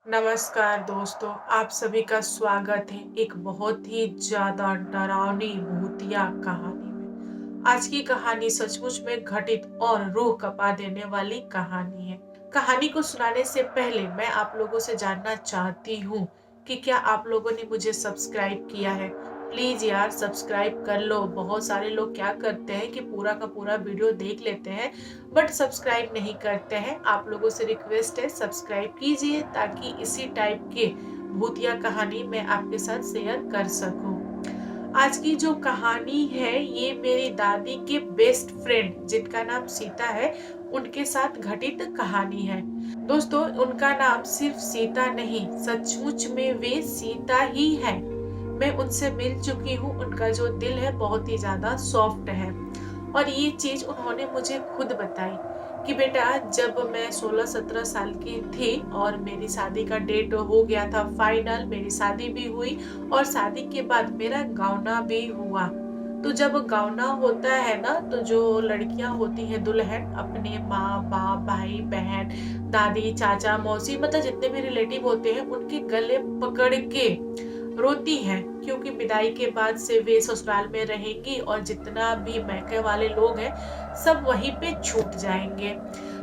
नमस्कार दोस्तों, आप सभी का स्वागत है एक बहुत ही ज़्यादा डरावनी भूतिया कहानी में। आज की कहानी सचमुच में घटित और रूह कँपा देने वाली कहानी है। कहानी को सुनाने से पहले मैं आप लोगों से जानना चाहती हूँ कि क्या आप लोगों ने मुझे सब्सक्राइब किया है? प्लीज़ यार सब्सक्राइब कर लो। बहुत सारे लोग क्या करते हैं कि पूरा का पूरा वीडियो देख लेते हैं बट सब्सक्राइब नहीं करते हैं। आप लोगों से रिक्वेस्ट है सब्सक्राइब कीजिए ताकि इसी टाइप के भूतिया कहानी मैं आपके साथ शेयर कर सकूं। आज की जो कहानी है ये मेरी दादी के बेस्ट फ्रेंड जिनका नाम सीता है उनके साथ घटित कहानी है। दोस्तों उनका नाम सिर्फ सीता नहीं, सचमुच में वे सीता ही है। मैं उनसे मिल चुकी हूँ। उनका जो दिल है बहुत ही ज्यादा सॉफ्ट है और ये चीज उन्होंने मुझे खुद बताई कि बेटा जब मैं 16-17 साल की थी और मेरी शादी का डेट हो गया था फाइनल, मेरी शादी भी हुई और शादी के बाद मेरा गावना भी हुआ। तो जब गावना होता है ना तो जो लड़कियां होती हैं दुल्हन अपने माँ बाप भाई बहन दादी चाचा मौसी मतलब जितने भी रिलेटिव होते हैं उनके गले पकड़ के रोती हैं क्योंकि विदाई के बाद से वे ससुराल में रहेंगी और जितना भी मैके वाले लोग हैं सब वहीं पे छूट जाएंगे।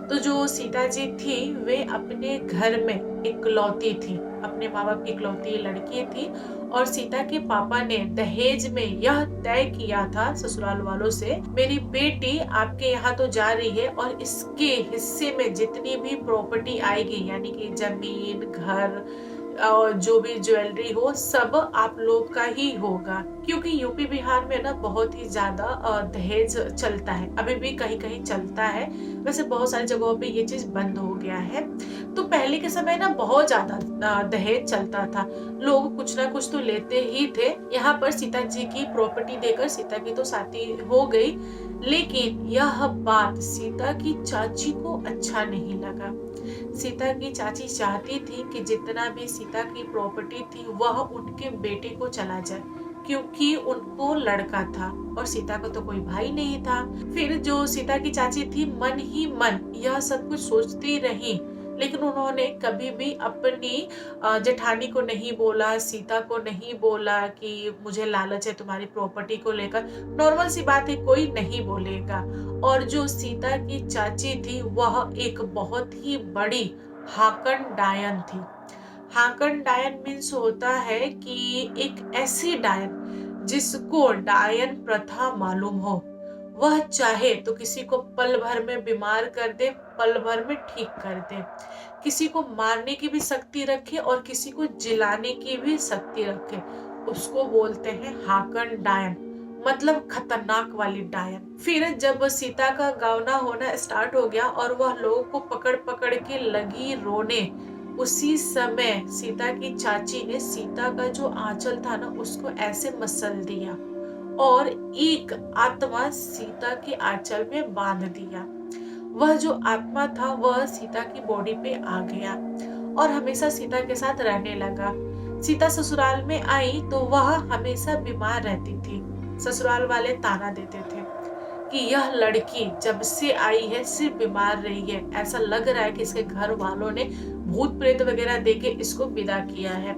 तो जो सीता जी थी वे अपने घर में इकलौती थी, अपने माँ बाप की इकलौती लड़की थी और सीता के पापा ने दहेज में यह तय किया था ससुराल वालों से मेरी बेटी आपके यहाँ तो जा रही है और इसके हिस्से में जितनी भी प्रॉपर्टी आएगी यानी कि जमीन घर और जो भी ज्वेलरी हो सब आप लोग का ही होगा क्योंकि यूपी बिहार में ना बहुत ही ज्यादा दहेज चलता है, अभी भी कहीं कहीं चलता है। वैसे बहुत सारी जगहों पे ये चीज बंद हो गया है। तो पहले के समय ना बहुत ज्यादा दहेज चलता था, लोग कुछ ना कुछ तो लेते ही थे। यहाँ पर सीता जी की प्रॉपर्टी देकर सीता की तो शादी हो गई, लेकिन यह बात सीता की चाची को अच्छा नहीं लगा। सीता की चाची चाहती थी कि जितना भी सीता की प्रॉपर्टी थी वह उनके बेटे को चला जाए क्योंकि उनको लड़का था और सीता का तो कोई भाई नहीं था। फिर जो सीता की चाची थी मन ही मन यह सब कुछ सोचती रही, लेकिन उन्होंने कभी भी अपनी जेठानी को नहीं बोला, सीता को नहीं बोला कि मुझे लालच है तुम्हारी प्रॉपर्टी को लेकर। नॉर्मल सी बात है, कोई नहीं बोलेगा। और जो सीता की चाची थी वह एक बहुत ही बड़ी हाकन डायन थी। हाकन डायन मीन्स होता है कि एक ऐसी डायन जिसको डायन प्रथा मालूम हो। वह चाहे तो किसी को पल भर में बीमार कर दे, पल भर में ठीक कर दे, किसी को मारने की भी शक्ति रखे और किसी को जिलाने की भी शक्ति रखे। उसको बोलते हैं हाकन डायन, मतलब खतरनाक वाली डायन। फिर जब सीता का गावना होना स्टार्ट हो गया और वह लोगों को पकड़ पकड़ के लगी रोने, उसी समय सीता की चाची ने सीता का जो आंचल था ना उसको ऐसे मसल दिया और एक आत्मा सीता के आंचल में बांध दिया। वह जो आत्मा था वह सीता की बॉडी पे आ गया और हमेशा सीता के साथ रहने लगा। सीता ससुराल में आई तो वह हमेशा बीमार रहती थी। ससुराल वाले ताना देते थे कि यह लड़की जब से आई है सिर्फ बीमार रही है, ऐसा लग रहा है कि इसके घर वालों ने भूत प्रेत वगैरह देके इसको विदा किया है।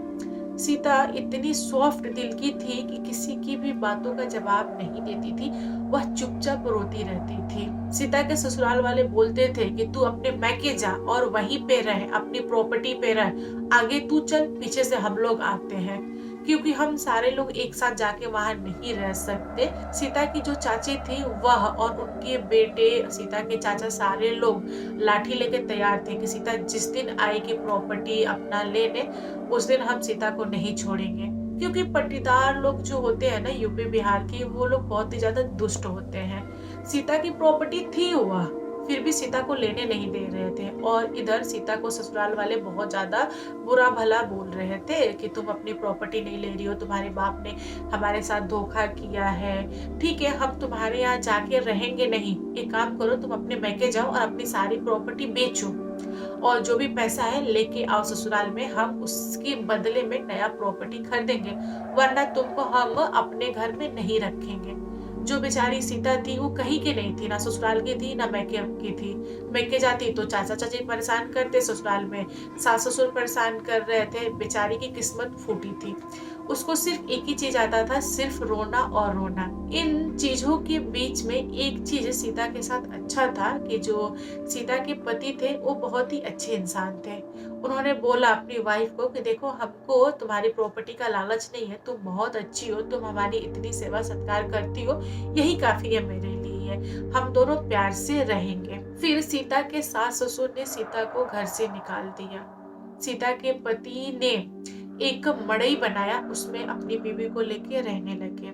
सीता इतनी सॉफ्ट दिल की थी कि किसी की भी बातों का जवाब नहीं देती थी, वह चुपचाप रोती रहती थी। सीता के ससुराल वाले बोलते थे कि तू अपने मैके जा और वहीं पे रह, अपनी प्रॉपर्टी पे रह, आगे तू चल, पीछे से हम लोग आते हैं क्योंकि हम सारे लोग एक साथ जाके वहां नहीं रह सकते। सीता की जो चाची थी वह और उनके बेटे सीता के चाचा सारे लोग लाठी लेके तैयार थे कि सीता जिस दिन आएगी प्रॉपर्टी अपना लेने उस दिन हम सीता को नहीं छोड़ेंगे। क्योंकि पट्टीदार लोग जो होते हैं ना यूपी बिहार के, वो लोग बहुत ही ज्यादा दुष्ट होते हैं। सीता की प्रॉपर्टी थी वह, फिर भी सीता को लेने नहीं दे रहे थे और इधर सीता को ससुराल वाले बहुत ज्यादा बुरा भला बोल रहे थे कि तुम अपनी प्रॉपर्टी नहीं ले रही हो, तुम्हारे बाप ने हमारे साथ धोखा किया है, ठीक है हम तुम्हारे यहाँ जाके रहेंगे नहीं, एक काम करो तुम अपने मैके जाओ और अपनी सारी प्रॉपर्टी बेचो और जो भी पैसा है लेके आओ ससुराल में, हम उसके बदले में नया प्रॉपर्टी खरीदेंगे, वरना तुमको हम अपने घर में नहीं रखेंगे। जो बेचारी सीता थी वो कहीं की नहीं थी, ना ससुराल की थी ना मैके की थी। मैके जाती तो चाचा चाची परेशान करते, ससुराल में सास ससुर परेशान कर रहे थे। बेचारी की किस्मत फूटी थी। उसको सिर्फ एक ही चीज आता था, सिर्फ रोना और रोना। इन चीजों के बीच में एक चीज सीता के साथ अच्छा था कि जो सीता के पति थे वो बहुत ही अच्छे इंसान थे। उन्होंने बोला अपनी वाइफ को कि देखो, हमको तुम्हारी प्रॉपर्टी का लालच नहीं है, तुम बहुत अच्छी हो, तुम हमारी इतनी सेवा सत्कार करती हो, यही काफी है मेरे लिए, हम दोनों प्यार से रहेंगे। फिर सीता के सास ससुर ने सीता को घर से निकाल दिया। सीता के पति ने एक मड़ई बनाया, उसमें अपनी बीवी को लेके रहने लगे।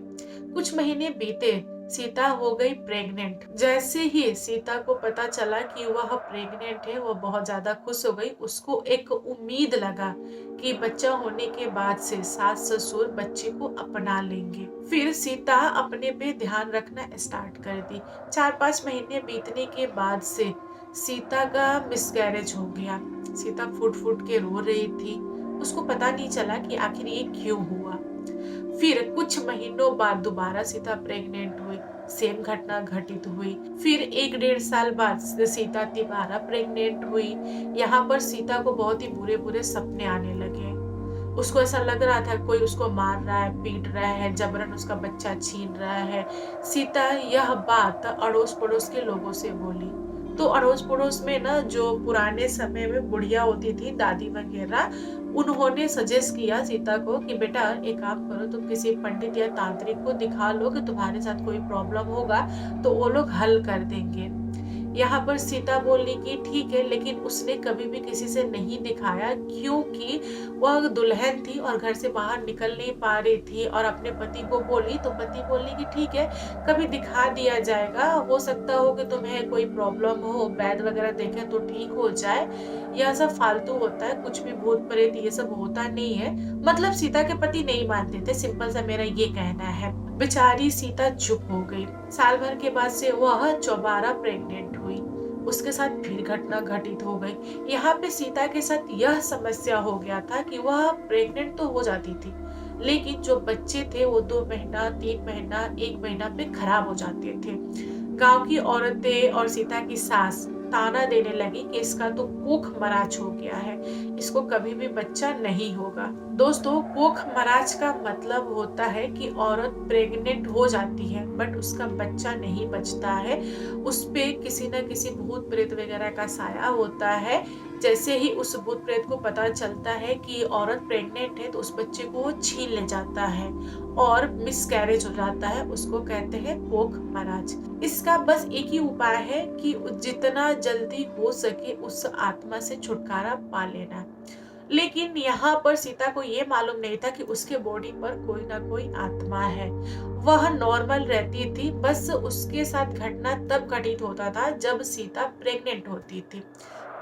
कुछ महीने बीते, सीता हो गई प्रेग्नेंट। जैसे ही सीता को पता चला कि वह प्रेग्नेंट है, वह बहुत ज्यादा खुश हो गई। उसको एक उम्मीद लगा कि बच्चा होने के बाद से सास ससुर बच्चे को अपना लेंगे। फिर सीता अपने पे ध्यान रखना स्टार्ट कर दी। 4-5 महीने बीतने के बाद से सीता का मिसकैरेज हो गया। सीता फुट फुट के रो रही थी। उसको पता नहीं चला कि आखिर ये क्यों हुआ। फिर कुछ महीनों बाद दोबारा सीता प्रेग्नेंट हुई। सेम घटना घटित हुई। फिर 1-1.5 साल बाद सीता दोबारा प्रेग्नेंट हुई। यहाँ पर सीता को बहुत ही बुरे बुरे सपने आने लगे। उसको ऐसा लग रहा था कोई उसको मार रहा है, पीट रहा है, जबरन उसका बच्चा छीन रहा है। सीता यह बात अड़ोस पड़ोस के लोगों से बोली। तो अड़ोस पड़ोस में ना, जो पुराने समय में बुढ़िया होती थी, दादी वगैरह, उन्होंने सजेस्ट किया सीता को कि बेटा एक काम करो, तुम किसी पंडित या तांत्रिक को दिखा लो कि तुम्हारे साथ कोई प्रॉब्लम होगा तो वो लोग हल कर देंगे। यहाँ पर सीता बोली कि ठीक है, लेकिन उसने कभी भी किसी से नहीं दिखाया, क्योंकि वह दुल्हन थी और घर से बाहर निकल नहीं पा रही थी। और अपने पति को बोली तो पति बोली कि ठीक है, कभी दिखा दिया जाएगा, हो सकता हो कि तुम्हें कोई प्रॉब्लम हो, वैद्य वगैरह देखे तो ठीक हो जाए। यह सब फालतू होता है, कुछ भी भूत प्रेत ये सब होता नहीं है। मतलब सीता के पति नहीं मानते थे, सिंपल सा मेरा ये कहना है। बेचारी सीता चुप हो गई। साल भर के बाद से वह दोबारा प्रेग्नेंट हुई। उसके साथ फिर घटना घटित हो गई। यहाँ पे सीता के साथ यह समस्या हो गया था कि वह प्रेग्नेंट तो हो जाती थी, लेकिन जो बच्चे थे वो 2 महीना, 3 महीना, 1 महीना पे खराब हो जाते थे। गांव की औरतें और सीता की सास ताना देने लगी कि इसका तो कोख मराच हो गया है, इसको कभी भी बच्चा नहीं होगा। दोस्तों, कोख मराच का मतलब होता है कि औरत प्रेग्नेंट हो जाती है बट उसका बच्चा नहीं बचता है, उस पे किसी न किसी भूत प्रेत वगैरह का साया होता है। जैसे ही उस भूत प्रेत को पता चलता है कि औरत प्रेग्नेंट है तो उस बच्चे को वो छीन ले जाता है और मिसकैरेज हो जाता है, उसको कहते हैं कोख मराज। इसका बस एक ही उपाय है कि जितना जल्दी हो सके उस आत्मा से छुटकारा पा लेना। लेकिन यहाँ पर सीता को ये मालूम नहीं था कि उसके बॉडी पर कोई ना कोई आत्मा है। वह नॉर्मल रहती थी, बस उसके साथ घटना तब घटित होता था जब सीता प्रेग्नेंट होती थी,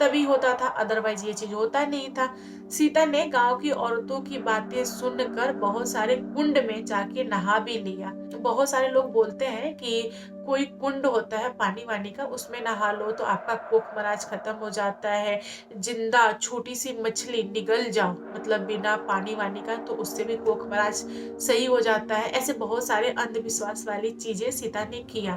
तभी होता था, अदरवाइज ये चीज होता नहीं था। सीता ने गांव की औरतों की बातें सुनकर बहुत सारे कुंड में जाके नहा भी लिया। बहुत सारे लोग बोलते हैं कि कोई कुंड होता है पानी वानी का, उसमें नहा लो तो आपका कोख मराज खत्म हो जाता है। जिंदा छोटी सी मछली निगल जाओ, मतलब बिना पानी वानी का, तो उससे भी कोख मराज सही हो जाता है। ऐसे बहुत सारे अंधविश्वास वाली चीजें सीता ने किया,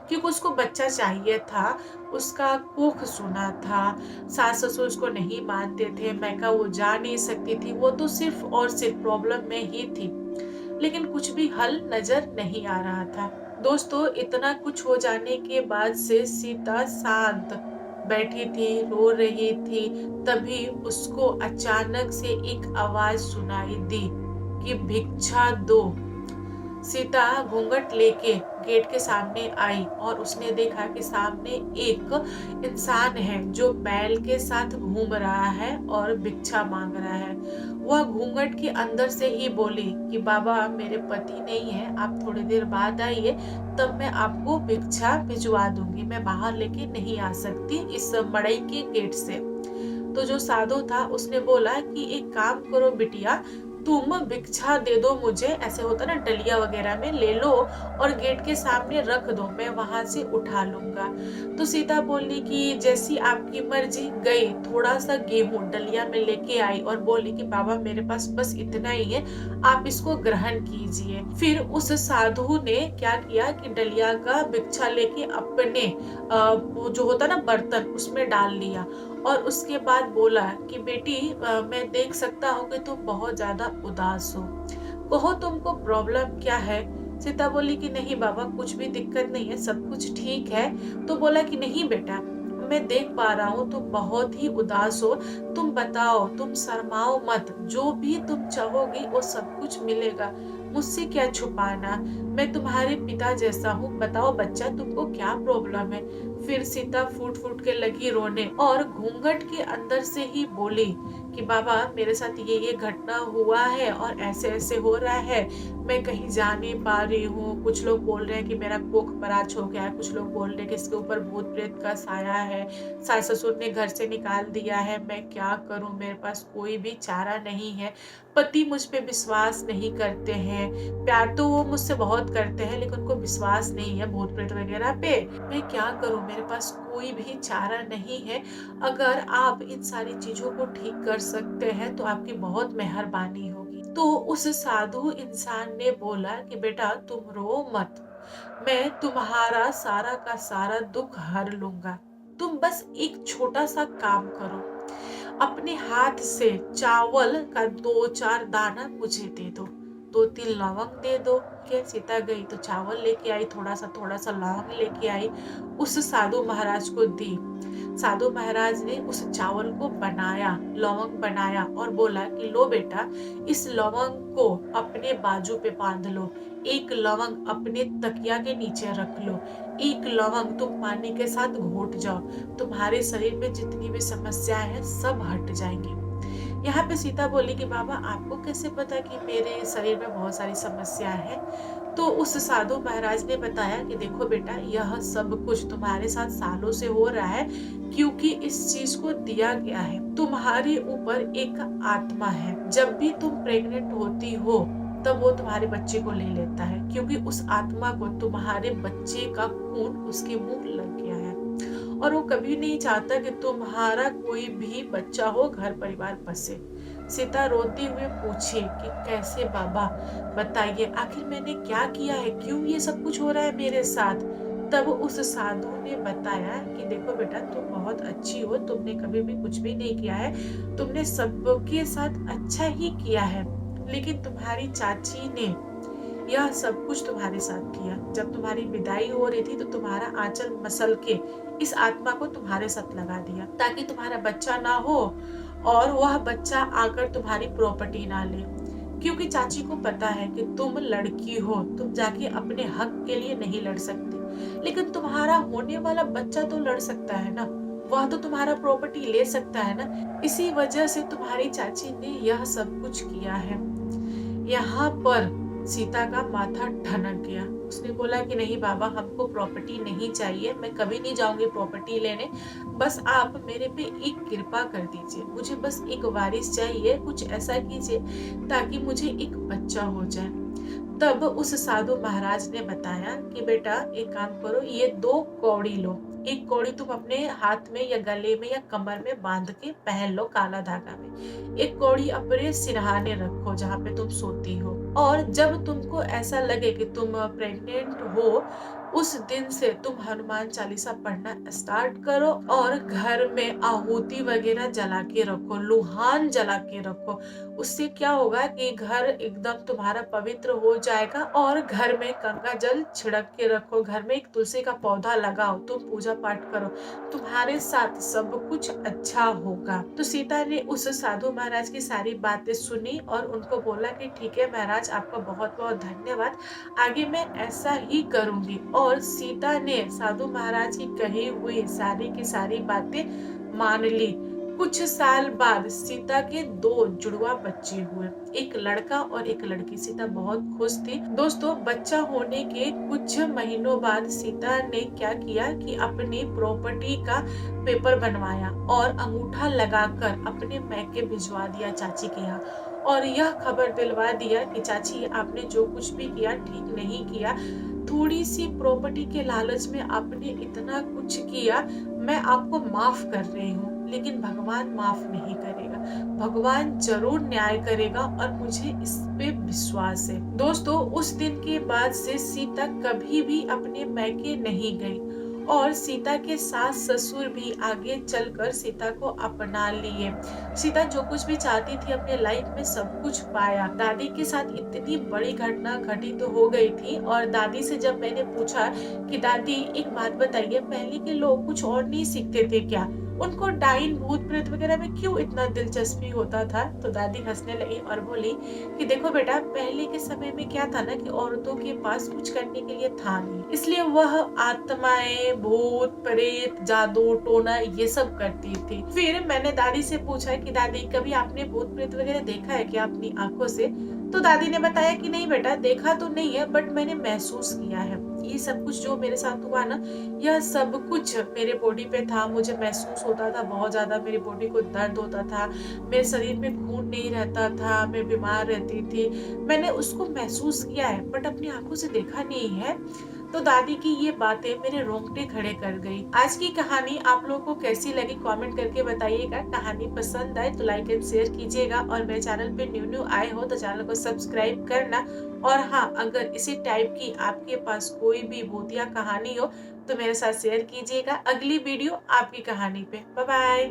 क्योंकि उसको बच्चा चाहिए था, उसका कोख सुना था। सास ससुर उसको नहीं मानते थे, मैका वो जा नहीं सकती थी, वो तो सिर्फ और सिर्फ प्रॉब्लम में ही थी, लेकिन कुछ भी हल नजर नहीं आ रहा था। दोस्तों, इतना कुछ हो जाने के बाद से सीता शांत बैठी थी, रो रही थी। तभी उसको अचानक से एक आवाज सुनाई दी कि भिक्षा दो। सीता घूंघट लेके गेट के सामने आई और उसने देखा कि सामने एक इंसान है जो बैल के साथ घूम रहा है और भिक्षा मांग रहा है। वह घूंघट के अंदर से ही बोली कि बाबा, मेरे पति नहीं है, आप थोड़ी देर बाद आइए, तब मैं आपको भिक्षा भिजवा दूंगी, मैं बाहर लेके नहीं आ सकती इस मड़ई के गेट से। तो जो साधु था उसने बोला कि एक काम करो बिटिया, तुम भिक्षा दे दो मुझे, ऐसे होता ना डलिया वगैरह में ले लो और गेट के सामने रख दो, मैं वहां से उठा लूंगा। तो सीता बोली कि जैसी आपकी मर्जी। गई, थोड़ा सा गेहूं डलिया में लेके आई और बोली कि बाबा मेरे पास बस इतना ही है, आप इसको ग्रहण कीजिए। फिर उस साधु ने क्या किया कि डलिया का भिक्षा लेके अपने वो जो होता ना बर्तन उसमें डाल लिया और उसके बाद बोला कि बेटी मैं देख सकता हूँ कि तुम बहुत ज्यादा उदास हो, कहो तुमको प्रॉब्लम क्या है। सीता बोली कि नहीं बाबा कुछ भी दिक्कत नहीं है, सब कुछ ठीक है। तो बोला कि नहीं बेटा, मैं देख पा रहा हूँ तुम बहुत ही उदास हो, तुम बताओ, तुम शर्माओ मत, जो भी तुम चाहोगी वो सब कुछ मिलेगा, मुझसे क्या छुपाना, मैं तुम्हारे पिता जैसा हूँ, बताओ बच्चा तुमको क्या प्रॉब्लम है। फिर सीता फूट फूट के लगी रोने और घूंघट के अंदर से ही बोली कि बाबा मेरे साथ ये घटना हुआ है और ऐसे ऐसे हो रहा है, मैं कहीं जा नहीं पा रही हूँ, कुछ लोग बोल रहे हैं कि मेरा कोख पराच हो गया है, कुछ लोग बोल रहे हैं कि इसके ऊपर भूत प्रेत का साया है, सास ससुर ने घर से निकाल दिया है, मैं क्या करूं, मेरे पास कोई भी चारा नहीं है, पति मुझ पे विश्वास नहीं करते हैं, प्यार तो वो मुझसे बहुत करते हैं लेकिन उनको विश्वास नहीं है भूत प्रेत वगैरह पे, मैं क्या करूं, मेरे पास कोई भी चारा नहीं है, अगर आप इन सारी चीजों को ठीक कर सकते हैं तो आपकी बहुत मेहरबानी होगी। तो उस साधु इंसान ने बोला कि बेटा तुम रो मत, मैं तुम्हारा सारा का सारा दुख हर लूंगा, तुम बस एक छोटा सा काम करो, अपने हाथ से चावल का 2-4 दाना मुझे दे दो, 2-3 लवंग दे दो। के सीता गई तो चावल लेके आई, थोड़ा सा लौंग लेके आई, उस साधु महाराज को दी। साधु महाराज ने उस चावल को बनाया, लौंग बनाया और बोला कि लो बेटा, इस लौंग को अपने बाजू पे बांध लो, एक लवंग अपने तकिया के नीचे रख लो, एक लवंग तुम पानी के साथ घोट जाओ, तुम्हारे शरीर में जितनी भी समस्या है सब हट जाएंगी। यहाँ पे सीता बोली कि बाबा आपको कैसे पता कि मेरे शरीर में बहुत सारी समस्या है। तो उस साधु महाराज ने बताया कि देखो बेटा, यह सब कुछ तुम्हारे साथ सालों से हो रहा है क्योंकि इस चीज को दिया गया है, तुम्हारे ऊपर एक आत्मा है, जब भी तुम प्रेग्नेंट होती हो तब वो तुम्हारे बच्चे को ले लेता है, क्योंकि उस आत्मा को तुम्हारे बच्चे का खून उसके मुंह लग गया है और वो कभी नहीं चाहता कि तुम्हारा कोई भी बच्चा हो, घर परिवार बसे। सीता रोती हुए पूछी कि कैसे बाबा, बताइए आखिर मैंने क्या किया है, क्यों ये सब कुछ हो रहा है मेरे साथ। तब उस साधु ने बताया कि देखो बेटा, तुम बहुत अच्छी हो, तुमने कभी भी कुछ भी नहीं किया है, तुमने सबके साथ अच्छा ही किया है, लेकिन तुम्हारी चाची ने यह सब कुछ तुम्हारे साथ किया। जब तुम्हारी विदाई हो रही थी तो तुम्हारा आंचल मसल के इस आत्मा को तुम्हारे साथ लगा दिया ताकि तुम्हारा बच्चा ना हो और वह बच्चा आकर तुम्हारी प्रॉपर्टी ना ले, क्योंकि चाची को पता है कि तुम लड़की हो, तुम जाके अपने हक के लिए नहीं लड़ सकती, लेकिन तुम्हारा होने वाला बच्चा तो लड़ सकता है ना, वह तो तुम्हारा प्रॉपर्टी ले सकता है ना। इसी वजह से तुम्हारी चाची ने यह सब कुछ किया है। यहाँ पर सीता का माथा ठनक गया। उसने बोला कि नहीं बाबा, हमको प्रॉपर्टी नहीं चाहिए, मैं कभी नहीं जाऊंगी प्रॉपर्टी लेने, बस आप मेरे पे एक कृपा कर दीजिए, मुझे बस एक वारिस चाहिए, कुछ ऐसा कीजिए ताकि मुझे एक बच्चा हो जाए। तब उस साधु महाराज ने बताया कि बेटा एक काम करो, ये 2 कौड़ी लो, एक कौड़ी तुम अपने हाथ में या गले में या कमर में बांध के पहन लो काला धागा में, एक कौड़ी अपने सिरहाने रखो जहाँ पे तुम सोती हो, और जब तुमको ऐसा लगे कि तुम प्रेग्नेंट हो, उस दिन से तुम हनुमान चालीसा पढ़ना स्टार्ट करो और घर में आहुति वगैरह जला के रखो, लुहान जला के रखो। उससे क्या होगा कि घर एकदम तुम्हारा पवित्र हो जाएगा। और घर में गंगा जल छिड़क के रखो, घर में एक तुलसी का पौधा लगाओ, तुम पूजा पाठ करो, तुम्हारे साथ सब कुछ अच्छा होगा। तो सीता ने उस साधु महाराज की सारी बातें सुनी और उनको बोला कि ठीक है महाराज, आपका बहुत बहुत धन्यवाद, आगे मैं ऐसा ही करूंगी। और सीता ने साधु महाराज की कही हुई सारी की सारी बातें मान ली। कुछ साल बाद सीता के 2 जुड़वा बच्चे हुए, एक लड़का और एक लड़की। सीता बहुत खुश थी। दोस्तों, बच्चा होने के कुछ महीनों बाद सीता ने क्या किया कि अपनी प्रॉपर्टी का पेपर बनवाया और अंगूठा लगाकर अपने मैके भिजवा दिया चाची के यहाँ, और यह खबर दिलवा दिया कि चाची, आपने जो कुछ भी किया ठीक नहीं किया। थोड़ी सी प्रॉपर्टी के लालच में आपने इतना कुछ किया, मैं आपको माफ कर रही हूँ, लेकिन भगवान माफ नहीं करेगा। भगवान जरूर न्याय करेगा और मुझे इस पे विश्वास है। दोस्तों, उस दिन के बाद से सीता कभी भी अपने मैके नहीं गई और सीता के सास ससुर भी आगे चलकर सीता को अपना लिए। सीता जो कुछ भी चाहती थी अपने लाइफ में सब कुछ पाया। दादी के साथ इतनी बड़ी घटना घटित तो हो गई थी, और दादी से जब मैंने पूछा कि दादी एक बात बताइए, पहले के लोग कुछ और नहीं सीखते थे क्या? उनको डाइन भूत प्रेत वगैरह में क्यों इतना दिलचस्पी होता था? तो दादी हंसने लगी और बोली कि देखो बेटा, पहले के समय में क्या था ना कि औरतों के पास कुछ करने के लिए था नहीं, इसलिए वह आत्माएं, भूत प्रेत, जादू टोना ये सब करती थी। फिर मैंने दादी से पूछा कि दादी, कभी आपने भूत प्रेत वगैरह देखा है क्या अपनी आंखों से? तो दादी ने बताया कि नहीं बेटा, देखा तो नहीं है, बट मैंने महसूस किया है। ये सब कुछ जो मेरे साथ हुआ ना, यह सब कुछ मेरे बॉडी पे था। मुझे महसूस होता था बहुत ज्यादा, मेरी बॉडी को दर्द होता था, मेरे शरीर में खून नहीं रहता था, मैं बीमार रहती थी। मैंने उसको महसूस किया है, बट अपनी आंखों से देखा नहीं है। तो दादी की ये बातें मेरे रोंगटे खड़े कर गई। आज की कहानी आप लोगों को कैसी लगी कमेंट करके बताइएगा। कहानी पसंद आए तो लाइक एंड शेयर कीजिएगा, और मेरे चैनल पे न्यू आए हो तो चैनल को सब्सक्राइब करना। और हाँ, अगर इसी टाइप की आपके पास कोई भी भूतिया कहानी हो तो मेरे साथ शेयर कीजिएगा। अगली वीडियो आपकी कहानी पे। Bye bye.